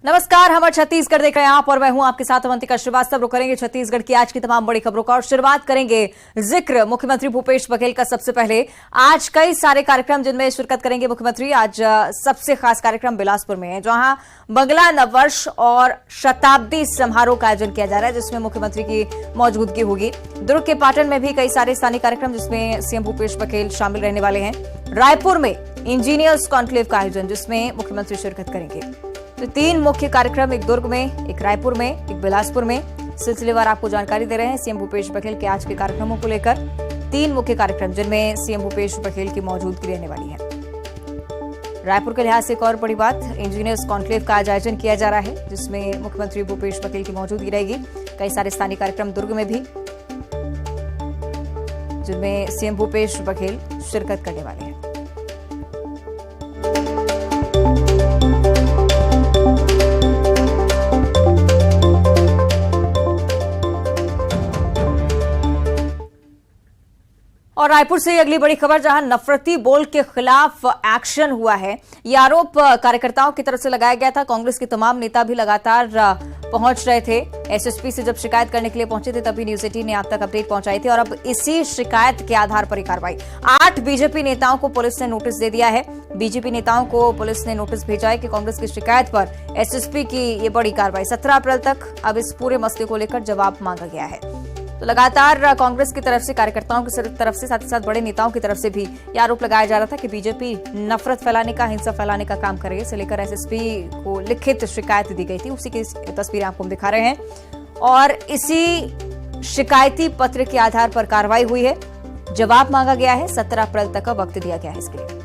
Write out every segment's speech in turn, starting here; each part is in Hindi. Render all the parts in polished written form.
नमस्कार, हम छत्तीसगढ़ देख रहे हैं आप और मैं हूं आपके साथ अवंतिका श्रीवास्तव। रुक करेंगे छत्तीसगढ़ की आज की तमाम बड़ी खबरों का और शुरुआत करेंगे जिक्र मुख्यमंत्री भूपेश बघेल का। सबसे पहले आज कई सारे कार्यक्रम जिनमें शिरकत करेंगे मुख्यमंत्री। आज सबसे खास कार्यक्रम बिलासपुर में है, जहां बंगला नववर्ष और शताब्दी समारोह का आयोजन किया जा रहा है, जिसमें मुख्यमंत्री की मौजूदगी होगी। दुर्ग के पाटन में भी कई सारे स्थानीय कार्यक्रम जिसमें सीएम भूपेश बघेल शामिल रहने वाले हैं। रायपुर में इंजीनियर्स कॉन्क्लेव का आयोजन जिसमें मुख्यमंत्री शिरकत करेंगे। तो 3 मुख्य कार्यक्रम, एक दुर्ग में, एक रायपुर में, एक बिलासपुर में। सिलसिलेवार आपको जानकारी दे रहे हैं सीएम भूपेश बघेल के आज के कार्यक्रमों को लेकर। 3 मुख्य कार्यक्रम जिनमें सीएम भूपेश बघेल की मौजूदगी रहने वाली है। रायपुर के लिहाज से एक और बड़ी बात, इंजीनियर्स कॉन्क्लेव का आज आयोजन किया जा रहा है, जिसमें मुख्यमंत्री भूपेश बघेल की मौजूदगी रहेगी। कई सारे स्थानीय कार्यक्रम दुर्ग में भी, जिनमें सीएम भूपेश बघेल शिरकत करने वाले हैं। और रायपुर से अगली बड़ी खबर, जहां नफरती बोल के खिलाफ एक्शन हुआ है। ये आरोप कार्यकर्ताओं की तरफ से लगाया गया था। कांग्रेस के तमाम नेता भी लगातार पहुंच रहे थे। एसएसपी से जब शिकायत करने के लिए पहुंचे थे, तभी न्यूज 18 ने आप तक अपडेट पहुंचाई थी। और अब इसी शिकायत के आधार पर कार्रवाई, 8 बीजेपी नेताओं को पुलिस ने नोटिस दे दिया है। बीजेपी नेताओं को पुलिस ने नोटिस भेजा है कि कांग्रेस की शिकायत पर एसएसपी की ये बड़ी कार्रवाई। 17 अप्रैल तक अब इस पूरे मसले को लेकर जवाब मांगा गया है। तो लगातार कांग्रेस की तरफ से, कार्यकर्ताओं की तरफ से, साथ ही साथ बड़े नेताओं की तरफ से भी यह आरोप लगाया जा रहा था कि बीजेपी नफरत फैलाने का, हिंसा फैलाने का काम कर रही है। इसे लेकर एसएसपी को लिखित शिकायत दी गई थी। उसी की तस्वीरें आपको हम दिखा रहे हैं। और इसी शिकायती पत्र के आधार पर कार्रवाई हुई है, जवाब मांगा गया है। 17 अप्रैल तक का वक्त दिया गया है इसके लिए।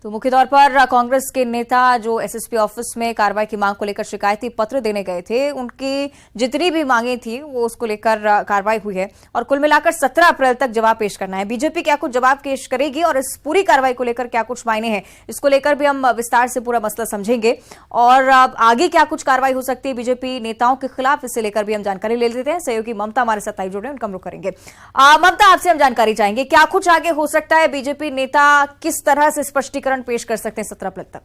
तो मुख्य तौर पर कांग्रेस के नेता जो एसएसपी ऑफिस में कार्रवाई की मांग को लेकर शिकायती पत्र देने गए थे, उनकी जितनी भी मांगे थी वो उसको लेकर कार्रवाई हुई है। और कुल मिलाकर 17 अप्रैल तक जवाब पेश करना है। बीजेपी क्या कुछ जवाब पेश करेगी और इस पूरी कार्रवाई को लेकर क्या कुछ मायने हैं, इसको लेकर भी हम विस्तार से पूरा मसला समझेंगे। और आगे क्या कुछ कार्रवाई हो सकती है बीजेपी नेताओं के खिलाफ, इसे लेकर भी हम जानकारी ले लेते हैं। सहयोगी ममता हमारे साथ लाइव जुड़ रहे हैं, उनका हम रुख करेंगे। ममता, आपसे हम जानकारी चाहेंगे, क्या कुछ आगे हो सकता है? बीजेपी नेता किस तरह से स्पष्टीकरण पेश कर सकते हैं 17 अप्रैल तक?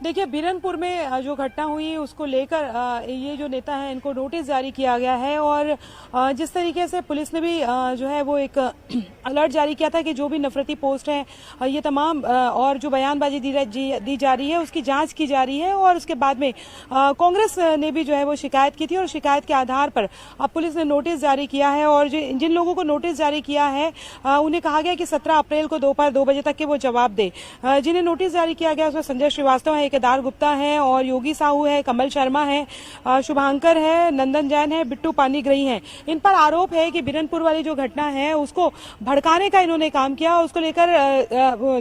देखिए, बीरनपुर में जो घटना हुई उसको लेकर ये जो नेता है इनको नोटिस जारी किया गया है। और जिस तरीके से पुलिस ने भी जो है वो एक अलर्ट जारी किया था कि जो भी नफरती पोस्ट है ये तमाम और जो बयानबाजी दी जा रही है उसकी जांच की जा रही है। और उसके बाद में कांग्रेस ने भी जो है वो शिकायत की थी और शिकायत के आधार पर अब पुलिस ने नोटिस जारी किया है। और जिन लोगों को नोटिस जारी किया है उन्हें कहा गया कि 17 अप्रैल को दोपहर 2 बजे तक के वो जवाब दे। जिन्हें नोटिस जारी किया गया उसमें संजय श्रीवास्तव है, केदार गुप्ता है और योगी साहू है, कमल शर्मा है, शुभांकर है, नंदन जैन है, बिट्टू पानीग्रही है। इन पर आरोप है कि बीरनपुर वाली जो घटना है उसको भड़काने का इन्होंने काम किया। उसको लेकर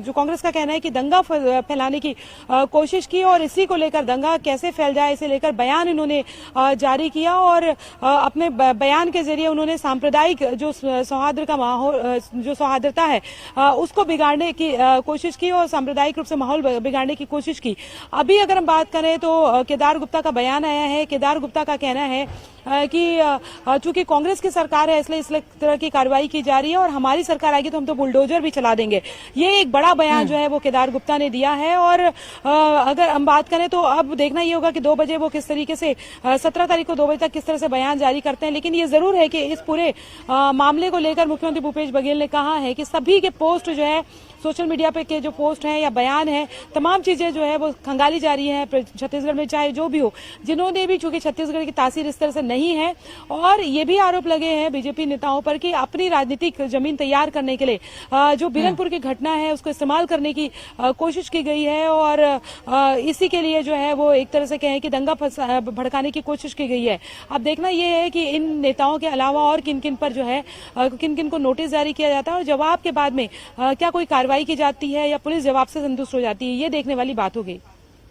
जो कांग्रेस का कहना है कि दंगा फैलाने की कोशिश की और इसी को लेकर दंगा कैसे फैल जाए इसे लेकर बयान इन्होंने जारी किया। और अपने बयान के जरिए उन्होंने सांप्रदायिक जो सौहार्द का माहौल, जो सौहार्दता है उसको बिगाड़ने की कोशिश की और सांप्रदायिक रूप से माहौल बिगाड़ने की कोशिश की। अभी अगर हम बात करें तो केदार गुप्ता का बयान आया है। केदार गुप्ता का कहना है कि चूंकि कांग्रेस की सरकार है इसलिए इस तरह की कार्रवाई की जा रही है और हमारी सरकार आएगी तो हम तो बुलडोजर भी चला देंगे। ये एक बड़ा बयान जो है वो केदार गुप्ता ने दिया है। और अगर हम बात करें तो अब देखना ये होगा कि 2 बजे वो किस तरीके से 17 तारीख को 2 बजे तक किस तरह से बयान जारी करते हैं। लेकिन ये जरूर है कि इस पूरे मामले को लेकर मुख्यमंत्री भूपेश बघेल ने कहा है कि सभी के पोस्ट जो है सोशल मीडिया पे के जो पोस्ट हैं या बयान है, तमाम चीजें जो है वो खंगाली जा रही है छत्तीसगढ़ में, चाहे जो भी हो, जिन्होंने भी, चूंकि छत्तीसगढ़ की तासीर इस तरह से नहीं है। और ये भी आरोप लगे हैं बीजेपी नेताओं पर कि अपनी राजनीतिक जमीन तैयार करने के लिए जो बीरनपुर की घटना है उसको इस्तेमाल करने की कोशिश की गई है। और इसी के लिए जो है वो एक तरह से कहें कि दंगा भड़काने की कोशिश की गई है। अब देखना यह है कि इन नेताओं के अलावा और किन किन पर जो है किन किन को नोटिस जारी किया जाता है और जवाब के बाद में क्या कोई कार्रवाई की जाती है या पुलिस जवाब से संतुष्ट हो जाती है, ये देखने वाली बात होगी।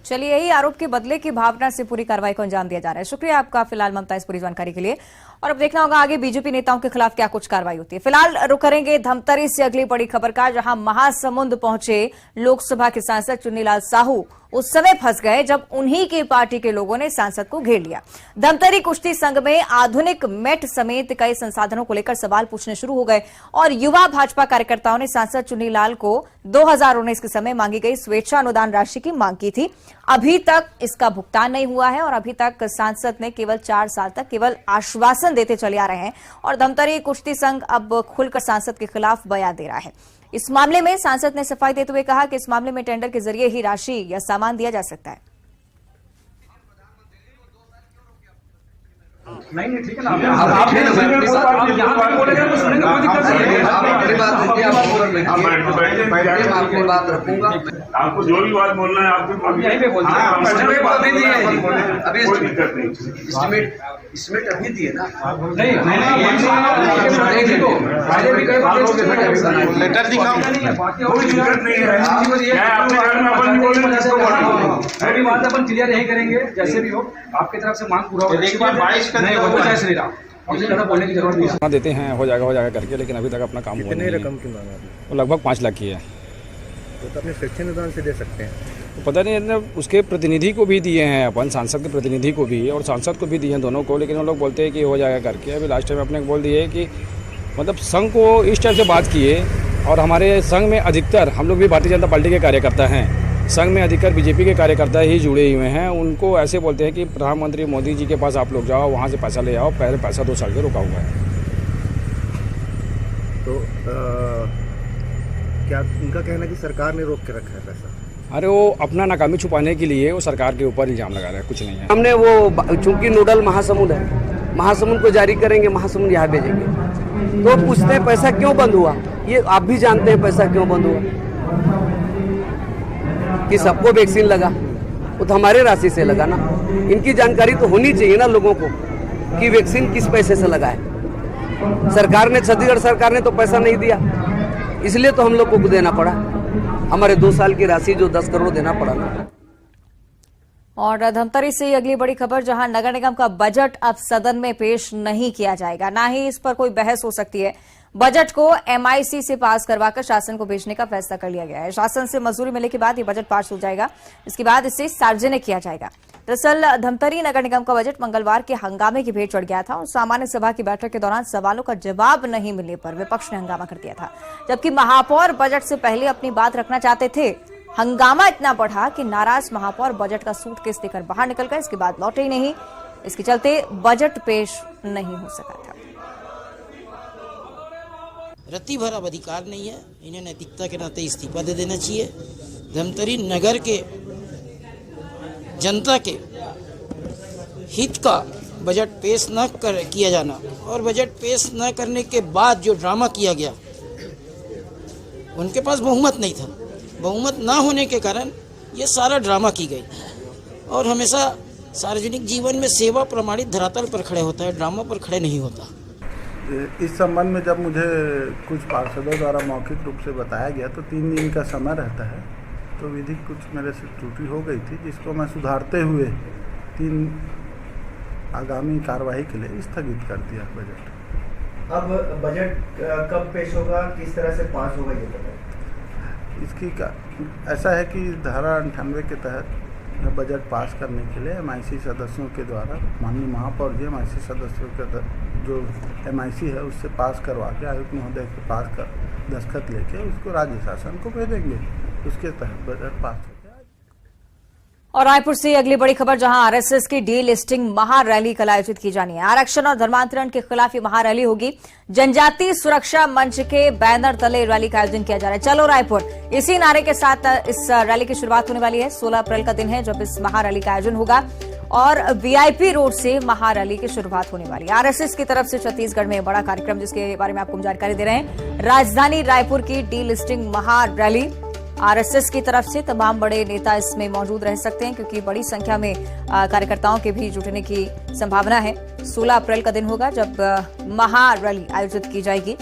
चलिए, यही आरोप के बदले की भावना से पूरी कार्रवाई को अंजाम दिया जा रहा है। शुक्रिया आपका फिलहाल ममता इस पूरी जानकारी के लिए। और अब देखना होगा आगे बीजेपी नेताओं के खिलाफ क्या कुछ कार्रवाई होती है। फिलहाल रुक करेंगे धमतरी से अगली बड़ी खबर का, जहां महासमुंद पहुंचे लोकसभा के सांसद चुन्नीलाल साहू उस समय फंस गए जब उन्हीं की पार्टी के लोगों ने सांसद को घेर लिया। धमतरी कुश्ती संघ में आधुनिक मेट समेत कई संसाधनों को लेकर सवाल पूछने शुरू हो गए और युवा भाजपा कार्यकर्ताओं ने सांसद चुन्नीलाल को 2019 के समय मांगी गई स्वेच्छा अनुदान राशि की मांग की थी। अभी तक इसका भुगतान नहीं हुआ है और अभी तक सांसद ने केवल 4 साल तक केवल आश्वासन देते चले आ रहे हैं और धमतरी कुश्ती संघ अब खुलकर सांसद के खिलाफ बयान दे रहा है। इस मामले में सांसद ने सफाई देते हुए कहा कि इस मामले में टेंडर के जरिए ही राशि या सामान दिया जा सकता है। नहीं ठीक है ना, आप यहाँ पे बोलेंगे तो सुनेंगे, कोई दिक्कत नहीं है। आप अपनी बात रखिए, आप अपनी बात रखूंगा। आपको जो भी बात बोलना है आपको यहीं पे बोलते हैं। एस्टिमेट अभी दिए हैं, अभी कोई दिक्कत नहीं। एस्टिमेट अभी दिए ना। नहीं लेटर दिखाओ, कोई दिक्कत नहीं है। मैं अपने घर में अपन बोलेंगे जिसको बोलना अभी बात अपन क्लियर नहीं करेंगे, जैसे भी हो आपकी तरफ से मांग पूरा हो। नहीं वो तो जैसे नहीं रहा, हमसे ज़्यादा बोलने की जरूरत नहीं है। देते हैं हो जाएगा करके, लेकिन अभी तक अपना काम हुआ नहीं। रकम की मांग आपने? वो लगभग 5 लाख की है। तो अपने स्वेच्छा अनुदान से दे सकते हैं। तो पता नहीं है, उसके प्रतिनिधि को भी दिए हैं अपन, सांसद के प्रतिनिधि को भी और सांसद को भी दिए हैं, दोनों को, लेकिन वो लोग बोलते हैं कि हो जाएगा करके। अभी लास्ट टाइम अपने बोल दिए कि मतलब संघ को इस टाइप से बात किए और हमारे संघ में अधिकतर, हम लोग भी भारतीय जनता पार्टी के कार्यकर्ता हैं, संघ में अधिकतर बीजेपी के कार्यकर्ता ही जुड़े हुए हैं। उनको ऐसे बोलते हैं कि प्रधानमंत्री मोदी जी के पास आप लोग जाओ, वहाँ से पैसा ले आओ, पहले पैसा 2 साल के रुका हुआ है। तो क्या उनका कहना है कि सरकार ने रोक के रखा है पैसा? अरे वो अपना नाकामी छुपाने के लिए वो सरकार के ऊपर इल्जाम लगा रहे हैं, कुछ नहीं है। हमने वो चूंकि नोडल महासमुंद है, महासमुंद को जारी करेंगे, महासमुंद यहाँ भेजेंगे। तो पूछते हैं पैसा क्यों बंद हुआ, ये आप भी जानते हैं पैसा क्यों बंद हुआ, कि सबको वैक्सीन लगा, वो तो हमारे राशि से लगा ना। इनकी जानकारी तो होनी चाहिए ना लोगों को कि वैक्सीन किस पैसे से लगा है। सरकार ने, छत्तीसगढ़ सरकार ने तो पैसा नहीं दिया, इसलिए तो हम लोग को देना पड़ा। हमारे 2 साल की राशि जो 10 करोड़ देना पड़ा ना। और धमतरी से अगली बड़ी खबर, जहां नगर निगम का बजट अब सदन में पेश नहीं किया जाएगा, ना ही इस पर कोई बहस हो सकती है। बजट को MIC से पास करवाकर शासन को भेजने का फैसला कर लिया गया है। शासन से मंजूरी मिलने के बाद ये बजट पास हो जाएगा, इसके बाद इसे सार्वजनिक किया जाएगा। दरअसल धमतरी नगर निगम का बजट मंगलवार के हंगामे की भेंट चढ़ गया था और सामान्य सभा की बैठक के दौरान सवालों का जवाब नहीं मिलने पर विपक्ष ने हंगामा कर दिया था, जबकि महापौर बजट से पहले अपनी बात रखना चाहते थे। हंगामा इतना बढ़ा कि नाराज महापौर बजट का सूटकेस लेकर बाहर निकल गए, इसके बाद लौटे ही नहीं। इसके चलते बजट पेश नहीं हो सका था। रत्ती भर अब अधिकार नहीं है, इन्हें नैतिकता के नाते इस्तीफा दे देना चाहिए। धमतरी नगर के जनता के हित का बजट पेश न किया जाना और बजट पेश न करने के बाद जो ड्रामा किया गया, उनके पास बहुमत नहीं था। बहुमत ना होने के कारण ये सारा ड्रामा की गई और हमेशा सार्वजनिक जीवन में सेवा प्रमाणित धरातल पर खड़े होता है, ड्रामा पर खड़े नहीं होता। इस संबंध में जब मुझे कुछ पार्षदों द्वारा मौखिक रूप से बताया गया तो 3 दिन का समय रहता है, तो विधिक कुछ मेरे से त्रुटि हो गई थी, जिसको मैं सुधारते हुए 3 आगामी कार्रवाई के लिए स्थगित कर दिया बजट। अब बजट कब पेश होगा, किस तरह से पास होगा, ये बताएं। इसकी ऐसा है कि धारा 98 के तहत बजट पास करने के लिए MIC सदस्यों के द्वारा माननीय महापौर जी MIC सदस्यों के जो MIC है उससे पास करवा के आयुक्त महोदय के पास कर दस्तखत लेके उसको राज्य शासन को भेजेंगे, उसके तहत बजट पास हो जाएगा। और रायपुर से अगली बड़ी खबर, जहां RSS की डी लिस्टिंग महारैली कल आयोजित की जानी है। आरक्षण और धर्मांतरण के खिलाफ ये महारैली होगी। जनजातीय सुरक्षा मंच के बैनर तले रैली का आयोजन किया जा रहा है। चलो रायपुर, इसी नारे के साथ इस रैली की शुरुआत होने वाली है। 16 अप्रैल का दिन है जब इस महारैली का आयोजन होगा और VIP रोड से महारैली की शुरुआत होने वाली है। RSS की तरफ से छत्तीसगढ़ में बड़ा कार्यक्रम, जिसके बारे में आपको जानकारी दे रहे हैं। राजधानी रायपुर की डी लिस्टिंग महारैली, RSS की तरफ से तमाम बड़े नेता इसमें मौजूद रह सकते हैं, क्योंकि बड़ी संख्या में कार्यकर्ताओं के भी जुटने की संभावना है। 16 अप्रैल का दिन होगा जब महारैली आयोजित की जाएगी।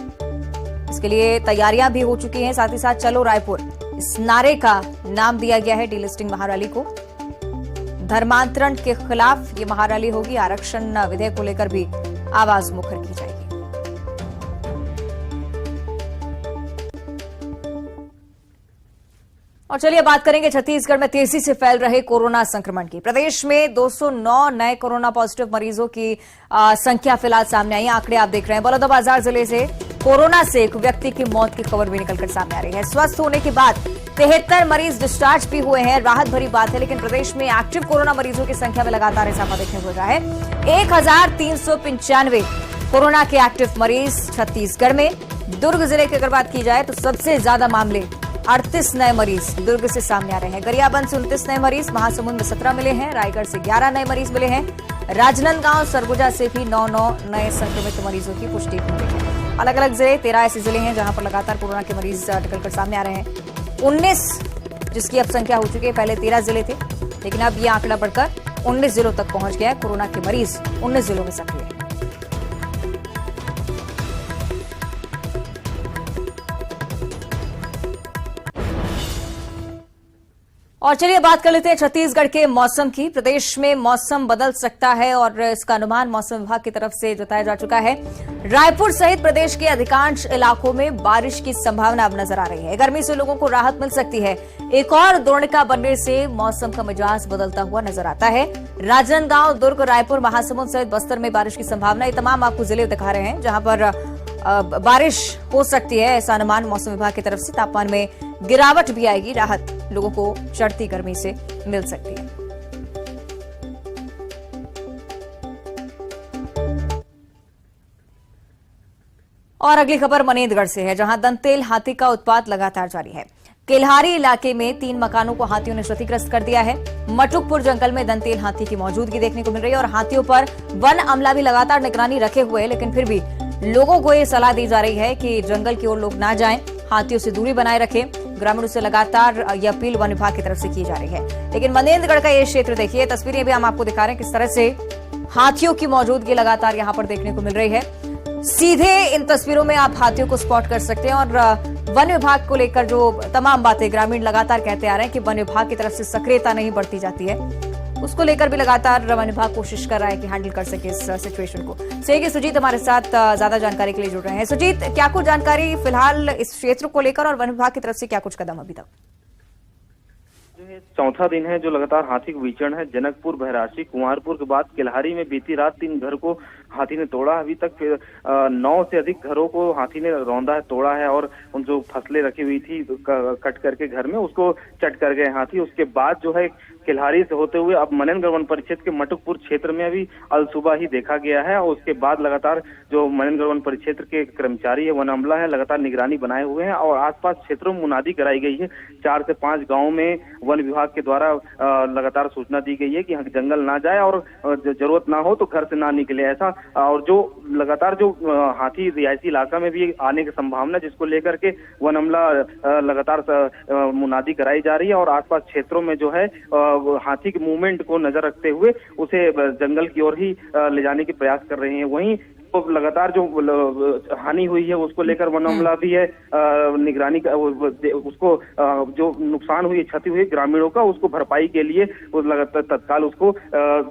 इसके लिए तैयारियां भी हो चुकी हैं। साथ ही साथ चलो रायपुर, इस नारे का नाम दिया गया है डीलिस्टिंग महारैली को। धर्मांतरण के खिलाफ ये महारैली होगी। आरक्षण विधेयक को लेकर भी आवाज मुखर की जाएगी। और चलिए बात करेंगे छत्तीसगढ़ में तेजी से फैल रहे कोरोना संक्रमण की। प्रदेश में 209 नए कोरोना पॉजिटिव मरीजों की संख्या फिलहाल सामने आई। आंकड़े आप देख रहे हैं। बलौदाबाजार जिले से कोरोना से एक व्यक्ति की मौत की खबर भी निकलकर सामने आ रही है। स्वस्थ होने के बाद 73 मरीज डिस्चार्ज भी हुए हैं। राहत भरी बात है, लेकिन प्रदेश में एक्टिव कोरोना मरीजों की संख्या में लगातार इजाफा देखने को मिल रहा है। 1395 कोरोना के एक्टिव मरीज छत्तीसगढ़ में। दुर्ग जिले की अगर बात की जाए तो सबसे ज्यादा मामले 38 नए मरीज दुर्ग से सामने आ रहे हैं। गरियाबंद से 29 नए मरीज, महासमुंद में 17 मिले हैं, रायगढ़ से 11 नए मरीज मिले हैं, राजनांदगांव सरगुजा से भी 9 नए संक्रमित मरीजों की पुष्टि हुई है। अलग अलग जिले 13 ऐसे जिले हैं जहां पर लगातार कोरोना के मरीज निकलकर सामने आ रहे हैं। 19 जिसकी अब संख्या हो चुकी है। पहले 13 जिले थे, लेकिन अब यह आंकड़ा बढ़कर 19 जिलों तक पहुंच गया है। कोरोना के मरीज 19 जिलों में सक्रिय है। और चलिए बात कर लेते हैं छत्तीसगढ़ के मौसम की। प्रदेश में मौसम बदल सकता है और इसका अनुमान मौसम विभाग की तरफ से जताया जा चुका है। रायपुर सहित प्रदेश के अधिकांश इलाकों में बारिश की संभावना अब नजर आ रही है। गर्मी से लोगों को राहत मिल सकती है। एक और द्रोणिका बनने से मौसम का मिजाज बदलता हुआ नजर आता है। राजनांदगांव, दुर्ग, रायपुर, महासमुंद सहित बस्तर में बारिश की संभावना। ये तमाम आपको जिले दिखा रहे हैं जहां पर बारिश हो सकती है, ऐसा अनुमान मौसम विभाग की तरफ से। तापमान में गिरावट भी आएगी, राहत लोगों को चढ़ती गर्मी से मिल सकती है। और अगली खबर मनेंद्रगढ़ से है, जहां दंतेल हाथी का उत्पात लगातार जारी है। केल्हारी इलाके में 3 मकानों को हाथियों ने क्षतिग्रस्त कर दिया है। मटुकपुर जंगल में दंतेल हाथी की मौजूदगी देखने को मिल रही है और हाथियों पर वन अमला भी लगातार निगरानी रखे हुए है, लेकिन फिर भी लोगों को ये सलाह दी जा रही है कि जंगल की ओर लोग ना जाएं, हाथियों से दूरी बनाए रखें। ग्रामीणों से लगातार यह अपील वन विभाग की तरफ से की जा रही है। लेकिन मनेंद्रगढ़ का ये क्षेत्र देखिए, तस्वीरें भी हम आपको दिखा रहे हैं किस तरह से हाथियों की मौजूदगी लगातार यहां पर देखने को मिल रही है। सीधे इन तस्वीरों में आप हाथियों को स्पॉट कर सकते हैं। और वन विभाग को लेकर जो तमाम बातें ग्रामीण लगातार कहते आ रहे हैं कि वन विभाग की तरफ से सक्रियता नहीं बढ़ती जाती है, उसको लेकर भी लगातार वन विभाग कोशिश कर रहा है कि हैंडल कर सके इस सिचुएशन को। सहयोगी सुजीत हमारे साथ ज्यादा जानकारी के लिए जुड़ रहे हैं। सुजीत, क्या कुछ जानकारी फिलहाल इस क्षेत्र को लेकर और वन विभाग की तरफ से क्या कुछ कदम अभी तक? चौथा दिन है जो लगातार हाथी का विचरण है। जनकपुर, बहराशी, कुंवरपुर के बाद केल्हारी में बीती रात 3 घर को हाथी ने तोड़ा। अभी तक 9 से अधिक घरों को हाथी ने रौंदा है, तोड़ा है और उन जो फसलें रखी हुई थी कट करके घर में, उसको चट कर गए हाथी। उसके बाद जो है केल्हारी से होते हुए अब मनेंद्रगढ़ वन परिक्षेत्र के मटुकपुर क्षेत्र में अभी अलसुबह ही देखा गया है। और उसके बाद लगातार जो मनेंद्रगढ़ वन परिक्षेत्र के कर्मचारी है, वन अमला है, लगातार निगरानी बनाए हुए हैं और आसपास क्षेत्रों में मुनादी कराई गई है। 4 से 5 गाँव में वन विभाग के द्वारा लगातार सूचना दी गई है कि जंगल ना जाए और जरूरत ना हो तो घर से ना निकले, ऐसा। और जो लगातार जो हाथी रिहायशी इलाका में भी आने की संभावना, जिसको लेकर के वन अमला लगातार मुनादी कराई जा रही है और आसपास क्षेत्रों में जो है हाथी के मूवमेंट को नजर रखते हुए उसे जंगल की ओर ही ले जाने के प्रयास कर रहे हैं। वहीं तो लगातार जो हानि हुई है उसको लेकर वन अमला भी है निगरानी, उसको जो नुकसान हुई, क्षति हुई ग्रामीणों का, उसको भरपाई के लिए लगातार तत्काल उसको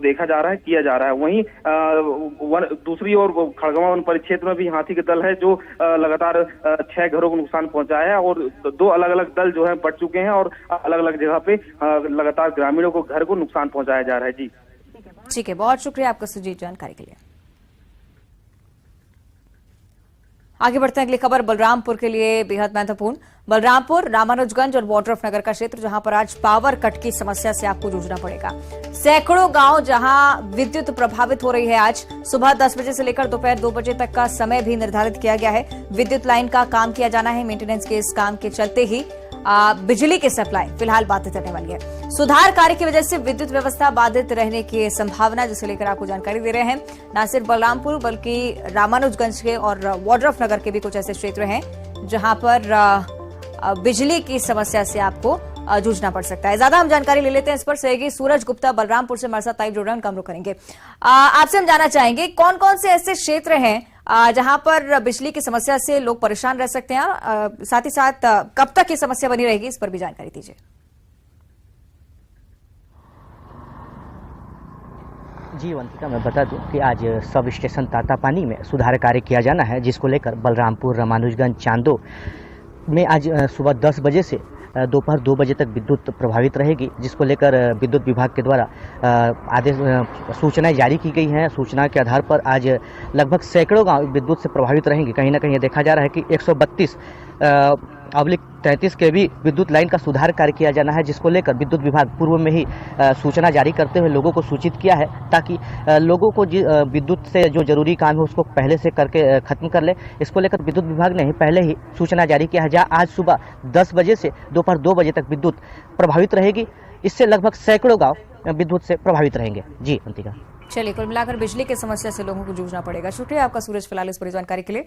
देखा जा रहा है, किया जा रहा है। वहीं दूसरी ओर खड़गवां वन परिक्षेत्र में भी हाथी का दल है जो लगातार 6 घरों को नुकसान पहुंचाया है और 2 अलग अलग दल जो है बढ़ चुके हैं और अलग अलग जगह पे लगातार ग्रामीणों को घर को नुकसान पहुंचाया जा रहा है। जी ठीक है, बहुत शुक्रिया आपका सुजीत जानकारी के लिए। आगे बढ़ते हैं, अगली खबर बलरामपुर के लिए बेहद महत्वपूर्ण। बलरामपुर, रामानुजगंज और वाड्रफ नगर का क्षेत्र, जहां पर आज पावर कट की समस्या से आपको जूझना पड़ेगा। सैकड़ों गांव जहां विद्युत प्रभावित हो रही है। आज सुबह 10 बजे से लेकर दोपहर 2 बजे तक का समय भी निर्धारित किया गया है। विद्युत लाइन का काम किया जाना है। मेंटेनेंस के इस काम के चलते ही बिजली की सप्लाई फिलहाल बाधित रहने वाली है। सुधार कार्य की वजह से विद्युत व्यवस्था बाधित रहने की संभावना, जिसे लेकर आपको जानकारी दे रहे हैं। न सिर्फ बलरामपुर बल्कि रामानुजगंज के और वाड्रफ नगर के भी कुछ ऐसे क्षेत्र हैं जहां पर बिजली की समस्या से आपको जूझना पड़ सकता है। ज्यादा हम जानकारी ले लेते हैं इस पर। सहयोगी सूरज गुप्ता बलरामपुर से हमारे साथ लाइव जुड़ रहे हैं, उनका हम रुख करेंगे। आपसे हम जानना चाहेंगे कौन कौन से ऐसे क्षेत्र हैं जहां पर बिजली की समस्या से लोग परेशान रह सकते हैं, साथ ही साथ कब तक ये समस्या बनी रहेगी, इस पर भी जानकारी दीजिए। जी वंतिका, मैं बता दूं कि आज सब स्टेशन तातापानी में सुधार कार्य किया जाना है, जिसको लेकर बलरामपुर, रामानुजगंज, चांदो में आज सुबह 10 बजे से दोपहर 2 बजे तक विद्युत प्रभावित रहेगी, जिसको लेकर विद्युत विभाग के द्वारा आदेश सूचनाएं जारी की गई हैं। सूचना के आधार पर आज लगभग सैकड़ों गांव विद्युत से प्रभावित रहेंगे। कहीं ना कहीं देखा जा रहा है कि 132/33 kV विद्युत लाइन का सुधार कार्य किया जाना है, जिसको लेकर विद्युत विभाग पूर्व में ही सूचना जारी करते हुए लोगों को सूचित किया है, ताकि लोगों को विद्युत से जो जरूरी काम है उसको पहले से करके खत्म कर ले। इसको लेकर विद्युत विभाग ने पहले ही सूचना जारी किया है, जहाँ आज सुबह 10 बजे से दोपहर 2 बजे तक विद्युत प्रभावित रहेगी। इससे लगभग सैकड़ों गाँव विद्युत से प्रभावित रहेंगे। जी अंतिका। चलिए, कुल मिलाकर बिजली की समस्या से लोगों को जूझना पड़ेगा। शुक्रिया आपका सूरज फिलहाल इस पूरी जानकारी के लिए।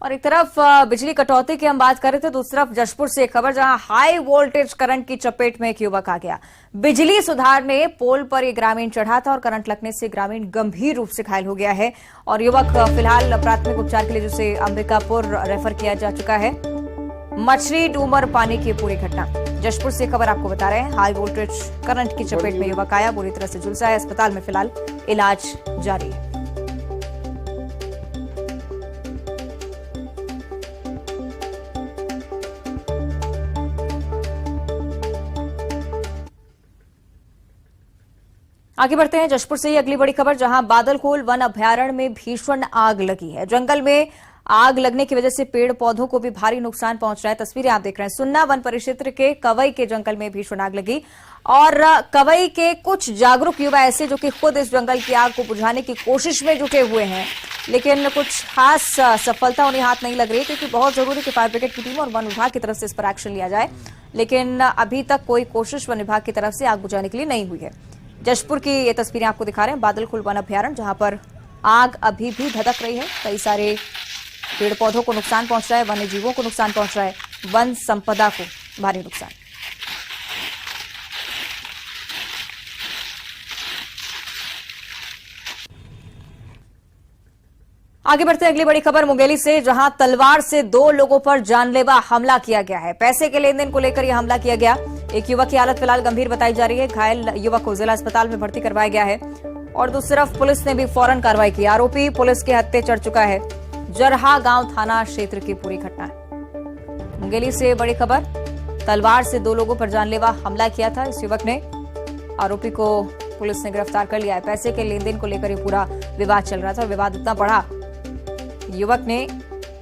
और एक तरफ बिजली कटौती की हम बात कर रहे थे, दूसरी तरफ जशपुर से एक खबर, जहां हाई वोल्टेज करंट की चपेट में एक युवक आ गया। बिजली सुधारने पोल पर एक ग्रामीण चढ़ा था और करंट लगने से ग्रामीण गंभीर रूप से घायल हो गया है और युवक फिलहाल प्राथमिक उपचार के लिए जिसे अंबिकापुर रेफर किया जा चुका है। मछली डूमर पानी की पूरी घटना जशपुर से खबर आपको बता रहे हैं। हाई वोल्टेज करंट की चपेट में युवक आया, बुरी तरह से झुलसा है, अस्पताल में फिलहाल इलाज जारी है। आगे बढ़ते हैं जशपुर से ही अगली बड़ी खबर, जहां बादलखोल वन अभयारण्य में भीषण आग लगी है। जंगल में आग लगने की वजह से पेड़ पौधों को भी भारी नुकसान पहुंच रहा है। तस्वीरें आप देख रहे हैं, सुन्ना वन परिक्षेत्र के कवई के जंगल में भीषण आग लगी और कवई के कुछ जागरूक युवा ऐसे जो कि खुद इस जंगल की आग को बुझाने की कोशिश में जुटे हुए हैं, लेकिन कुछ खास सफलता उन्हें हाथ नहीं लग रही, क्योंकि बहुत जरूरी कि फायर ब्रिगेड की टीम और वन विभाग की तरफ से इस पर एक्शन लिया जाए, लेकिन अभी तक कोई कोशिश वन विभाग की तरफ से आग बुझाने के लिए नहीं हुई है। जशपुर की ये तस्वीरें आपको दिखा रहे हैं, बादलखोल वन अभयारण्य, जहां पर आग अभी भी धधक रही है। कई सारे पेड़ पौधों को नुकसान पहुंच रहा है, वन्य जीवों को नुकसान पहुंच रहा है, वन संपदा को भारी नुकसान। आगे बढ़ते हैं अगली बड़ी खबर मुंगेली से, जहां तलवार से 2 लोगों पर जानलेवा हमला किया गया है। पैसे के लेन देन को लेकर यह हमला किया गया। एक युवक की हालत फिलहाल गंभीर बताई जा रही है। घायल युवक को जिला अस्पताल में भर्ती करवाया गया है और दूसरी तरफ पुलिस ने भी फौरन कार्रवाई की। आरोपी पुलिस के हत्थे चढ़ चुका है। जरहा गांव थाना क्षेत्र की पूरी घटना है। मुंगेली से बड़ी खबर, तलवार से 2 लोगों पर जानलेवा हमला किया था इस युवक ने। आरोपी को पुलिस ने गिरफ्तार कर लिया है। पैसे के लेन देन को लेकर यह पूरा विवाद चल रहा था और विवाद इतना बढ़ा, युवक ने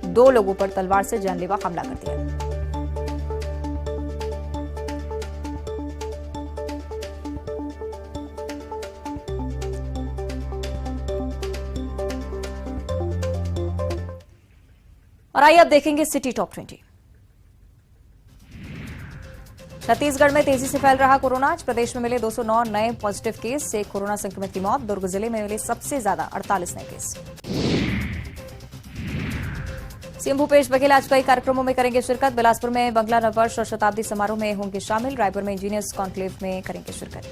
2 लोगों पर तलवार से जानलेवा हमला कर दिया। और आइए अब देखेंगे सिटी टॉप 20। छत्तीसगढ़ में तेजी से फैल रहा कोरोना। आज प्रदेश में मिले 209 नए पॉजिटिव केस से कोरोना संक्रमित की मौत। दुर्ग जिले में मिले सबसे ज्यादा 48 नए केस। सीएम भूपेश बघेल आज कई कार्यक्रमों में करेंगे शिरकत। बिलासपुर में बंगला नववर्ष और शताब्दी समारोह में होंगे शामिल। रायपुर में इंजीनियर्स कॉन्क्लेव में करेंगे शिरकत।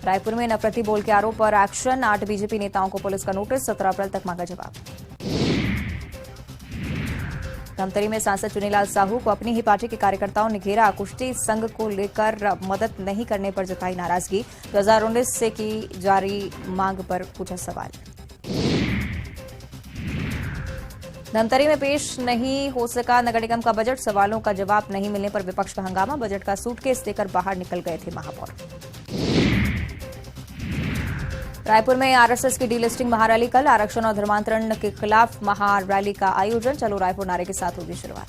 रायपुर में नफरती बोल के आरोप पर एक्शन। 8 बीजेपी नेताओं को पुलिस का नोटिस। 17 अप्रैल तक मांगा जवाब। धमतरी में सांसद चुनीलाल साहू को अपनी ही पार्टी के कार्यकर्ताओं ने घेरा। कुश्ती संघ को लेकर मदद नहीं करने पर जताई नाराजगी। 2019 से की जारी मांग पर पूछा सवाल। धमतरी में पेश नहीं हो सका नगर निगम का बजट। सवालों का जवाब नहीं मिलने पर विपक्ष का हंगामा। बजट का सूटकेस लेकर बाहर निकल गए थे महापौर। रायपुर में आरएसएस की डीलिस्टिंग महारैली कल। आरक्षण और धर्मांतरण के खिलाफ महारैली का आयोजन। चलो रायपुर नारे के साथ होगी शुरुआत।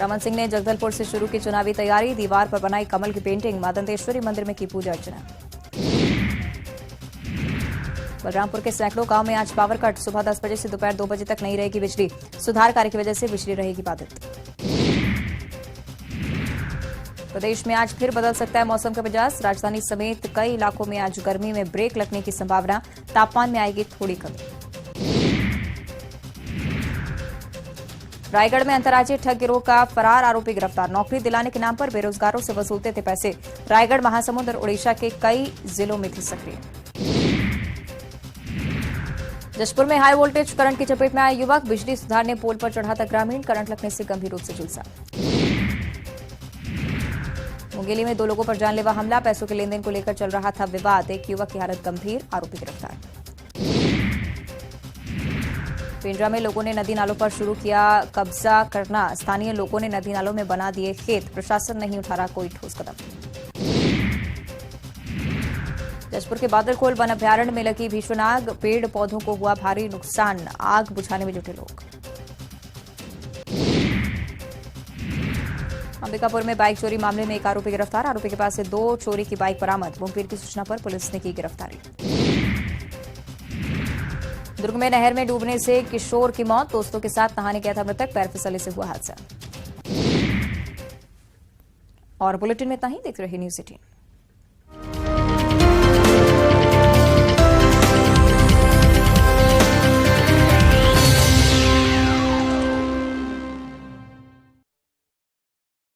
रमन सिंह ने जगदलपुर से शुरू की चुनावी तैयारी। दीवार पर बनाई कमल की पेंटिंग। मां दंतेश्वरी मंदिर में की पूजा अर्चना। बलरामपुर के सैकड़ों गांव में आज पावर कट। सुबह 10 बजे से दोपहर 2 बजे तक नहीं रहेगी बिजली। सुधार कार्य की वजह से बिजली रहेगी बाधित। प्रदेश में आज फिर बदल सकता है मौसम का मिजाज। राजधानी समेत कई इलाकों में आज गर्मी में ब्रेक लगने की संभावना। तापमान में आएगी थोड़ी कमी। रायगढ़ में अंतर्राज्यीय ठग गिरोह का फरार आरोपी गिरफ्तार। नौकरी दिलाने के नाम पर बेरोजगारों से वसूलते थे पैसे। रायगढ़, महासमुंद और ओडिशा के कई जिलों में थी सक्रिय। जशपुर में हाई वोल्टेज करंट की चपेट में आया युवक। बिजली सुधारने पोल पर चढ़ा था ग्रामीण। करंट लगने से गंभीर रूप से झुलसा। मुंगेली में 2 लोगों पर जानलेवा हमला। पैसों के लेनदेन को लेकर चल रहा था विवाद। एक युवक की हालत गंभीर, आरोपी गिरफ्तार। पेंड्रा में लोगों ने नदी नालों पर शुरू किया कब्जा करना। स्थानीय लोगों ने नदी नालों में बना दिए खेत। प्रशासन नहीं उठा रहा कोई ठोस कदम। जसपुर के बादरखोल वन अभ्यारण्य में लगी भीषण आग। पेड़ पौधों को हुआ भारी नुकसान। आग बुझाने में जुटे लोग। अंबिकापुर में बाइक चोरी मामले में एक आरोपी गिरफ्तार। आरोपी के पास से 2 चोरी की बाइक बरामद। मुखबिर की सूचना पर पुलिस ने की गिरफ्तारी। दुर्ग में नहर में डूबने से किशोर की मौत। दोस्तों के साथ नहाने गया था मृतक। पैर फिसलने से हुआ हादसा। और बुलेटिन में इतना ही। देखते रहिए न्यूज़ 18।